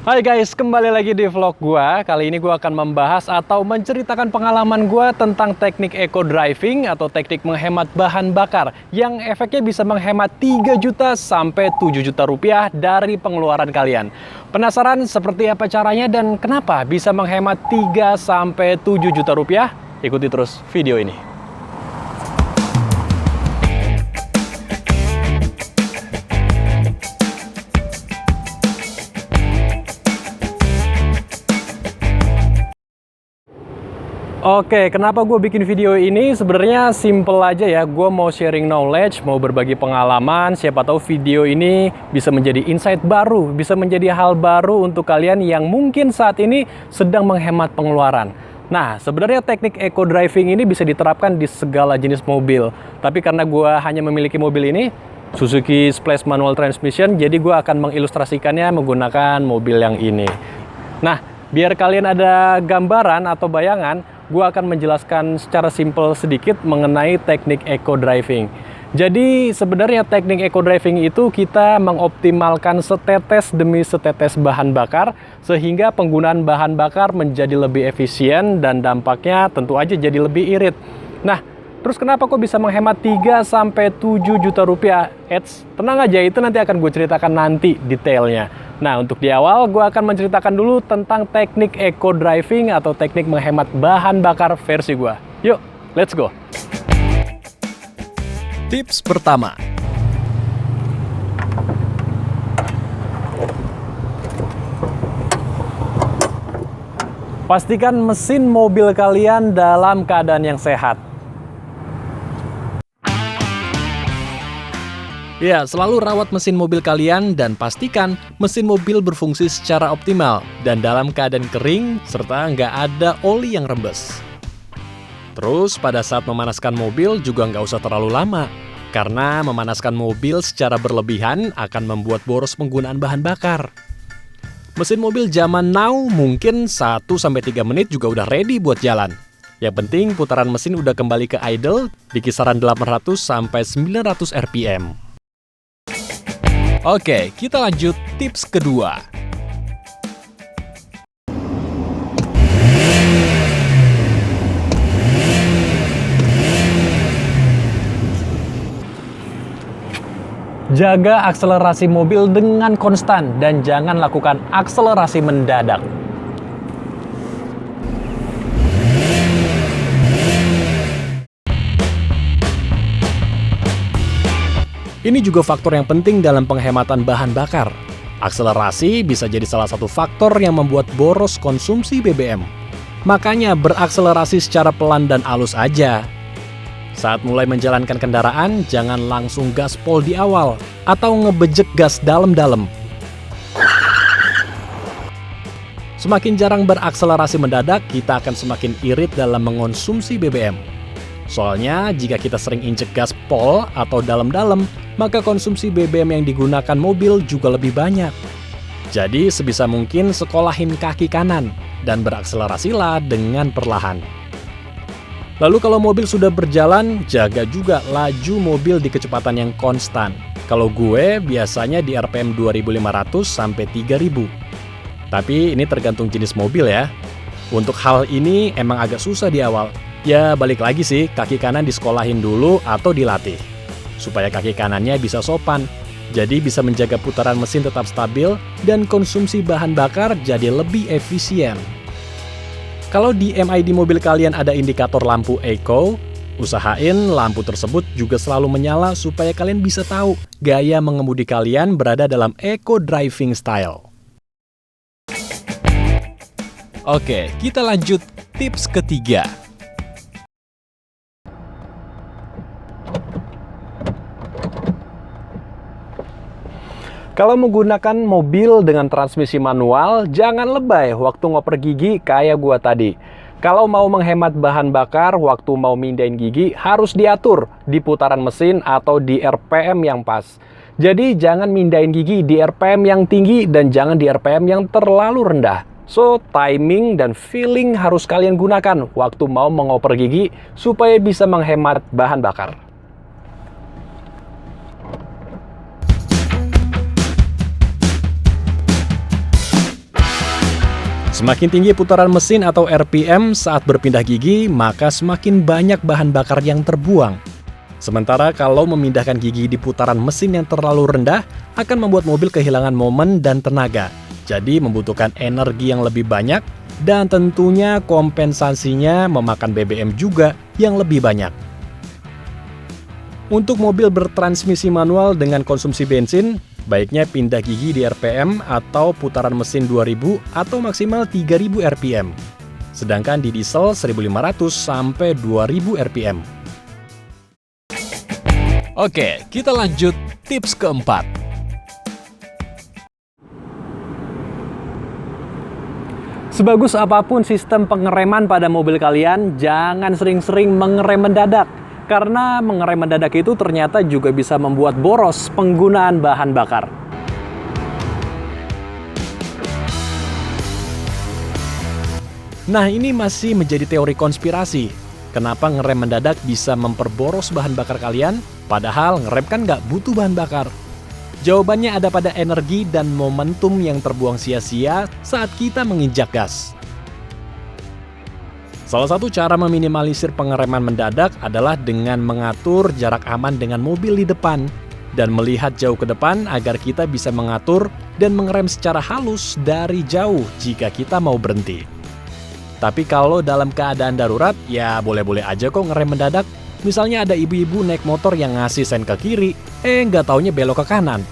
Hai guys, kembali lagi di vlog gua. Kali ini gua akan membahas atau menceritakan pengalaman gua tentang teknik eco driving atau teknik menghemat bahan bakar yang efeknya bisa menghemat 3 juta sampai 7 juta rupiah dari pengeluaran kalian. Penasaran seperti apa caranya dan kenapa bisa menghemat 3 sampai 7 juta rupiah? Ikuti terus video ini. Oke, kenapa gue bikin video ini? Sebenarnya simple aja ya. Gue mau sharing knowledge, mau berbagi pengalaman. Siapa tahu video ini bisa menjadi insight baru, bisa menjadi hal baru untuk kalian yang mungkin saat ini sedang menghemat pengeluaran. Nah, sebenarnya teknik eco driving ini bisa diterapkan di segala jenis mobil. Tapi karena gue hanya memiliki mobil ini, Suzuki Splash Manual Transmission, jadi gue akan mengilustrasikannya menggunakan mobil yang ini. Nah, biar kalian ada gambaran atau bayangan, gue akan menjelaskan secara simpel sedikit mengenai teknik eco driving. Jadi sebenarnya teknik eco driving itu kita mengoptimalkan setetes demi setetes bahan bakar sehingga penggunaan bahan bakar menjadi lebih efisien dan dampaknya tentu aja jadi lebih irit. Nah, terus kenapa kok bisa menghemat 3 sampai 7 juta rupiah? Tenang aja, itu nanti akan gue ceritakan nanti detailnya. Nah, untuk di awal, gue akan menceritakan dulu tentang teknik eco driving atau teknik menghemat bahan bakar versi gue. Yuk, let's go! Tips pertama. Pastikan mesin mobil kalian dalam keadaan yang sehat. Ya, selalu rawat mesin mobil kalian dan pastikan mesin mobil berfungsi secara optimal dan dalam keadaan kering serta nggak ada oli yang rembes. Terus pada saat memanaskan mobil juga nggak usah terlalu lama, karena memanaskan mobil secara berlebihan akan membuat boros penggunaan bahan bakar. Mesin mobil zaman now mungkin 1-3 menit juga udah ready buat jalan. Yang penting putaran mesin udah kembali ke idle di kisaran 800-900 rpm. Oke, kita lanjut tips kedua. Jaga akselerasi mobil dengan konstan dan jangan lakukan akselerasi mendadak. Ini juga faktor yang penting dalam penghematan bahan bakar. Akselerasi bisa jadi salah satu faktor yang membuat boros konsumsi BBM. Makanya berakselerasi secara pelan dan halus aja. Saat mulai menjalankan kendaraan, jangan langsung gaspol di awal atau ngebejek gas dalam-dalam. Semakin jarang berakselerasi mendadak, kita akan semakin irit dalam mengonsumsi BBM. Soalnya, jika kita sering injek gaspol atau dalam-dalam, maka konsumsi BBM yang digunakan mobil juga lebih banyak. Jadi, sebisa mungkin sekolahin kaki kanan dan berakselerasilah dengan perlahan. Lalu kalau mobil sudah berjalan, jaga juga laju mobil di kecepatan yang konstan. Kalau gue biasanya di RPM 2500 sampai 3000. Tapi ini tergantung jenis mobil ya. Untuk hal ini emang agak susah di awal. Ya balik lagi sih, kaki kanan disekolahin dulu atau dilatih. Supaya kaki kanannya bisa sopan. Jadi bisa menjaga putaran mesin tetap stabil dan konsumsi bahan bakar jadi lebih efisien. Kalau di MID mobil kalian ada indikator lampu eco, usahain lampu tersebut juga selalu menyala supaya kalian bisa tahu gaya mengemudi kalian berada dalam eco driving style. Oke, kita lanjut tips ketiga. Kalau menggunakan mobil dengan transmisi manual, jangan lebay waktu ngoper gigi kayak gua tadi. Kalau mau menghemat bahan bakar, waktu mau mindahin gigi harus diatur di putaran mesin atau di RPM yang pas. Jadi jangan mindahin gigi di RPM yang tinggi dan jangan di RPM yang terlalu rendah. So, timing dan feeling harus kalian gunakan waktu mau mengoper gigi supaya bisa menghemat bahan bakar. Semakin tinggi putaran mesin atau RPM saat berpindah gigi, maka semakin banyak bahan bakar yang terbuang. Sementara kalau memindahkan gigi di putaran mesin yang terlalu rendah, akan membuat mobil kehilangan momen dan tenaga. Jadi membutuhkan energi yang lebih banyak, dan tentunya kompensasinya memakan BBM juga yang lebih banyak. Untuk mobil bertransmisi manual dengan konsumsi bensin, baiknya pindah gigi di RPM atau putaran mesin 2000 atau maksimal 3000 RPM. Sedangkan di diesel 1500 sampai 2000 RPM. Oke, kita lanjut tips keempat. Sebagus apapun sistem pengereman pada mobil kalian, jangan sering-sering mengerem mendadak. Karena mengerem mendadak itu ternyata juga bisa membuat boros penggunaan bahan bakar. Nah, ini masih menjadi teori konspirasi. Kenapa ngerem mendadak bisa memperboros bahan bakar kalian, padahal ngerem kan nggak butuh bahan bakar? Jawabannya ada pada energi dan momentum yang terbuang sia-sia saat kita menginjak gas. Salah satu cara meminimalisir pengereman mendadak adalah dengan mengatur jarak aman dengan mobil di depan dan melihat jauh ke depan agar kita bisa mengatur dan mengerem secara halus dari jauh jika kita mau berhenti. Tapi kalau dalam keadaan darurat, ya boleh-boleh aja kok ngerem mendadak. Misalnya ada ibu-ibu naik motor yang ngasih sen ke kiri, nggak taunya belok ke kanan.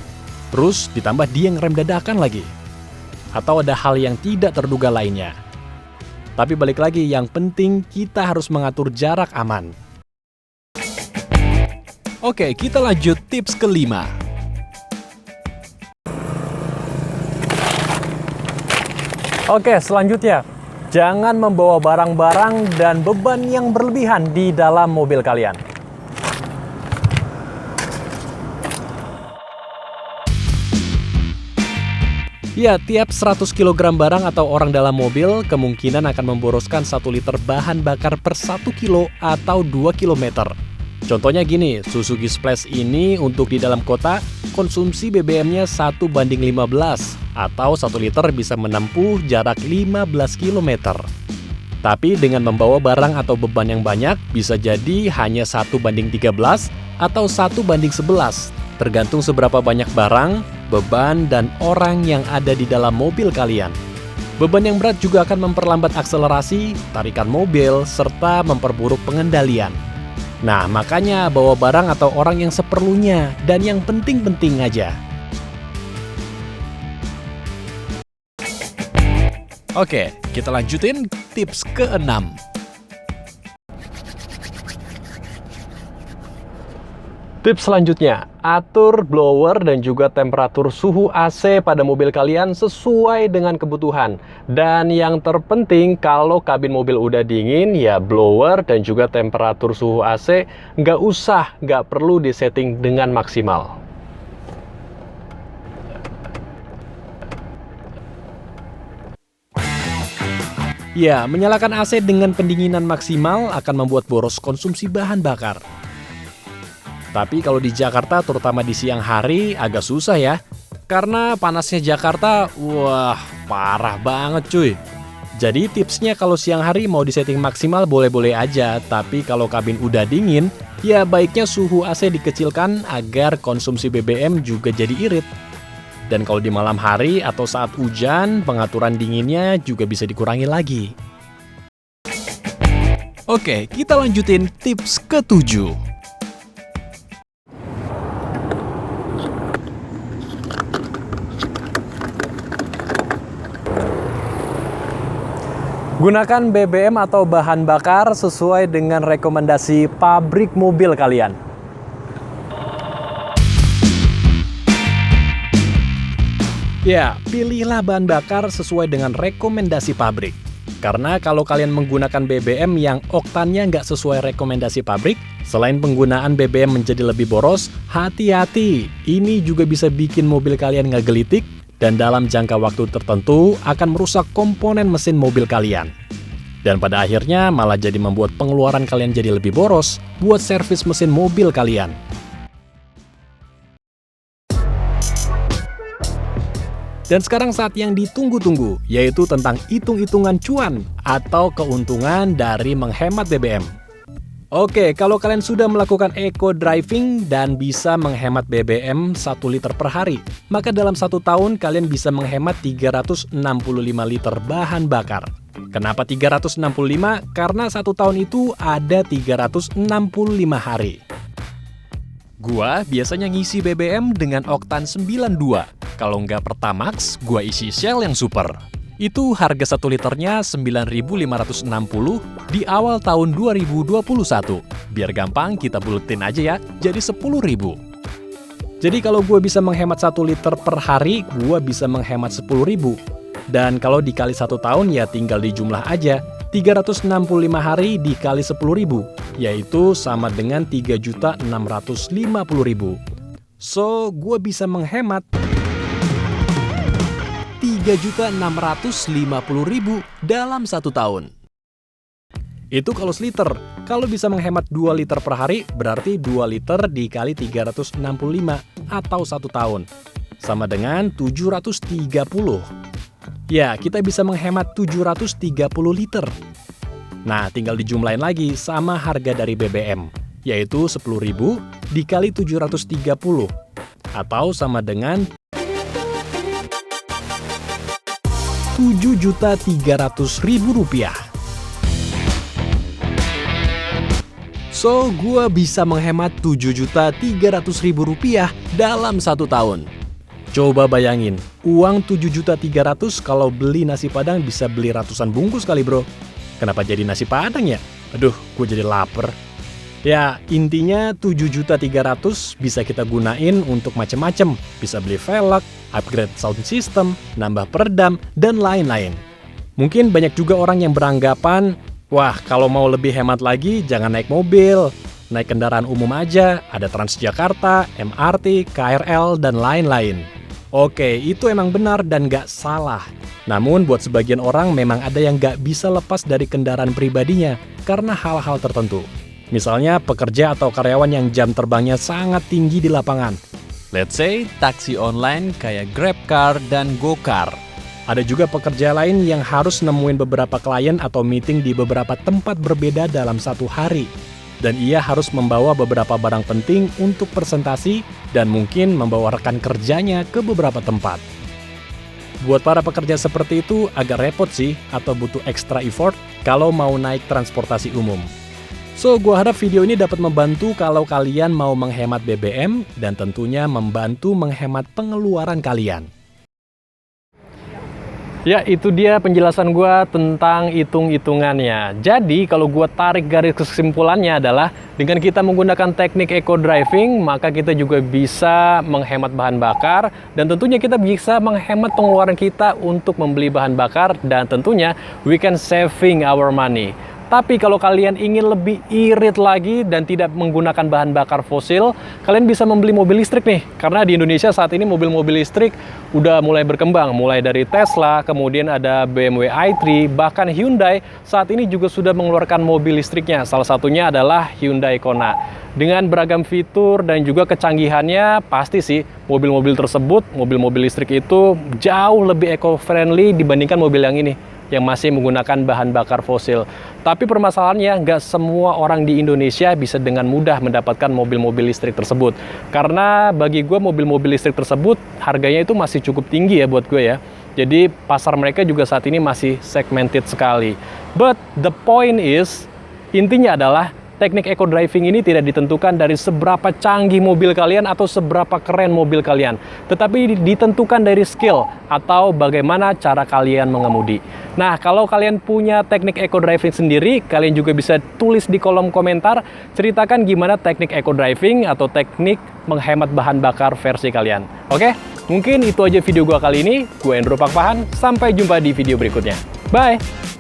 Terus ditambah dia ngerem dadakan lagi. Atau ada hal yang tidak terduga lainnya. Tapi balik lagi, yang penting kita harus mengatur jarak aman. Oke, kita lanjut tips kelima. Oke, selanjutnya. Jangan membawa barang-barang dan beban yang berlebihan di dalam mobil kalian. Ya, tiap 100 kg barang atau orang dalam mobil kemungkinan akan memboroskan 1 liter bahan bakar per 1 kilo atau 2 km. Contohnya gini, Suzuki Splash ini untuk di dalam kota konsumsi BBM-nya 1:15 atau 1 liter bisa menempuh jarak 15 km. Tapi dengan membawa barang atau beban yang banyak bisa jadi hanya 1:13 atau 1:11, tergantung seberapa banyak barang, beban, dan orang yang ada di dalam mobil kalian. Beban yang berat juga akan memperlambat akselerasi, tarikan mobil, serta memperburuk pengendalian. Nah, makanya bawa barang atau orang yang seperlunya dan yang penting-penting aja. Oke, kita lanjutin tips ke-6. Tips selanjutnya, atur blower dan juga temperatur suhu AC pada mobil kalian sesuai dengan kebutuhan. Dan yang terpenting, kalau kabin mobil udah dingin, ya blower dan juga temperatur suhu AC nggak perlu disetting dengan maksimal. Ya, menyalakan AC dengan pendinginan maksimal akan membuat boros konsumsi bahan bakar. Tapi kalau di Jakarta, terutama di siang hari, agak susah ya. Karena panasnya Jakarta, wah parah banget cuy. Jadi tipsnya kalau siang hari mau disetting maksimal boleh-boleh aja. Tapi kalau kabin udah dingin, ya baiknya suhu AC dikecilkan agar konsumsi BBM juga jadi irit. Dan kalau di malam hari atau saat hujan, pengaturan dinginnya juga bisa dikurangi lagi. Oke, kita lanjutin tips ke-7. Gunakan BBM atau bahan bakar sesuai dengan rekomendasi pabrik mobil kalian. Ya, pilihlah bahan bakar sesuai dengan rekomendasi pabrik. Karena kalau kalian menggunakan BBM yang oktannya nggak sesuai rekomendasi pabrik, selain penggunaan BBM menjadi lebih boros, hati-hati. Ini juga bisa bikin mobil kalian ngegelitik, dan dalam jangka waktu tertentu akan merusak komponen mesin mobil kalian. Dan pada akhirnya malah jadi membuat pengeluaran kalian jadi lebih boros buat servis mesin mobil kalian. Dan sekarang saat yang ditunggu-tunggu, yaitu tentang hitung-hitungan cuan atau keuntungan dari menghemat BBM. Oke, kalau kalian sudah melakukan eco driving dan bisa menghemat BBM 1 liter per hari, maka dalam 1 tahun kalian bisa menghemat 365 liter bahan bakar. Kenapa 365? Karena 1 tahun itu ada 365 hari. Gua biasanya ngisi BBM dengan oktan 92. Kalau nggak Pertamax, gua isi Shell yang super. Itu harga 1 liternya 9.560 di awal tahun 2021. Biar gampang kita buletin aja ya, jadi 10.000. Jadi kalau gua bisa menghemat 1 liter per hari, gua bisa menghemat 10.000. Dan kalau dikali 1 tahun ya tinggal dijumlah aja. 365 hari dikali 10.000, yaitu sama dengan 3.650.000. So, gue bisa menghemat 3.650.000 dalam 1 tahun. Itu kalau seliter. Kalau bisa menghemat 2 liter per hari, berarti 2 liter dikali 365 atau 1 tahun. Sama dengan 730. Ya, kita bisa menghemat 730 liter. Nah, tinggal dijumlahin lagi sama harga dari BBM, yaitu 10.000 dikali 730, atau sama dengan 7.300.000 rupiah. So, gua bisa menghemat 7.300.000 rupiah dalam 1 tahun. Coba bayangin, uang 7.300.000 kalau beli nasi Padang bisa beli ratusan bungkus kali bro. Kenapa jadi nasi Padang ya? Aduh, gue jadi lapar. Ya, intinya 7.300.000 bisa kita gunain untuk macem-macem. Bisa beli velg, upgrade sound system, nambah peredam, dan lain-lain. Mungkin banyak juga orang yang beranggapan, wah kalau mau lebih hemat lagi jangan naik mobil. Naik kendaraan umum aja, ada Transjakarta, MRT, KRL, dan lain-lain. Oke, itu emang benar dan nggak salah. Namun buat sebagian orang memang ada yang nggak bisa lepas dari kendaraan pribadinya karena hal-hal tertentu. Misalnya pekerja atau karyawan yang jam terbangnya sangat tinggi di lapangan. Let's say taksi online kayak GrabCar dan GoCar. Ada juga pekerja lain yang harus nemuin beberapa klien atau meeting di beberapa tempat berbeda dalam 1 hari. Dan ia harus membawa beberapa barang penting untuk presentasi dan mungkin membawa rekan kerjanya ke beberapa tempat. Buat para pekerja seperti itu agak repot sih atau butuh extra effort kalau mau naik transportasi umum. So, gua harap video ini dapat membantu kalau kalian mau menghemat BBM dan tentunya membantu menghemat pengeluaran kalian. Ya, itu dia penjelasan gue tentang hitung-hitungannya. Jadi, kalau gue tarik garis kesimpulannya adalah dengan kita menggunakan teknik eco driving, maka kita juga bisa menghemat bahan bakar dan tentunya kita bisa menghemat pengeluaran kita untuk membeli bahan bakar dan tentunya we can saving our money. Tapi kalau kalian ingin lebih irit lagi dan tidak menggunakan bahan bakar fosil, kalian bisa membeli mobil listrik nih. Karena di Indonesia saat ini mobil-mobil listrik udah mulai berkembang. Mulai dari Tesla, kemudian ada BMW i3, bahkan Hyundai saat ini juga sudah mengeluarkan mobil listriknya. Salah satunya adalah Hyundai Kona. Dengan beragam fitur dan juga kecanggihannya, pasti sih mobil-mobil tersebut, mobil-mobil listrik itu jauh lebih eco-friendly dibandingkan mobil yang ini, yang masih menggunakan bahan bakar fosil. Tapi permasalahannya nggak semua orang di Indonesia bisa dengan mudah mendapatkan mobil-mobil listrik tersebut. Karena bagi gue mobil-mobil listrik tersebut harganya itu masih cukup tinggi ya buat gue ya. Jadi pasar mereka juga saat ini masih segmented sekali. But the point is, intinya adalah teknik eco driving ini tidak ditentukan dari seberapa canggih mobil kalian atau seberapa keren mobil kalian, tetapi ditentukan dari skill atau bagaimana cara kalian mengemudi. Nah, kalau kalian punya teknik eco driving sendiri, kalian juga bisa tulis di kolom komentar, ceritakan gimana teknik eco driving atau teknik menghemat bahan bakar versi kalian. Oke, mungkin itu aja video gua kali ini. Gue Endro Pakpahan, sampai jumpa di video berikutnya. Bye!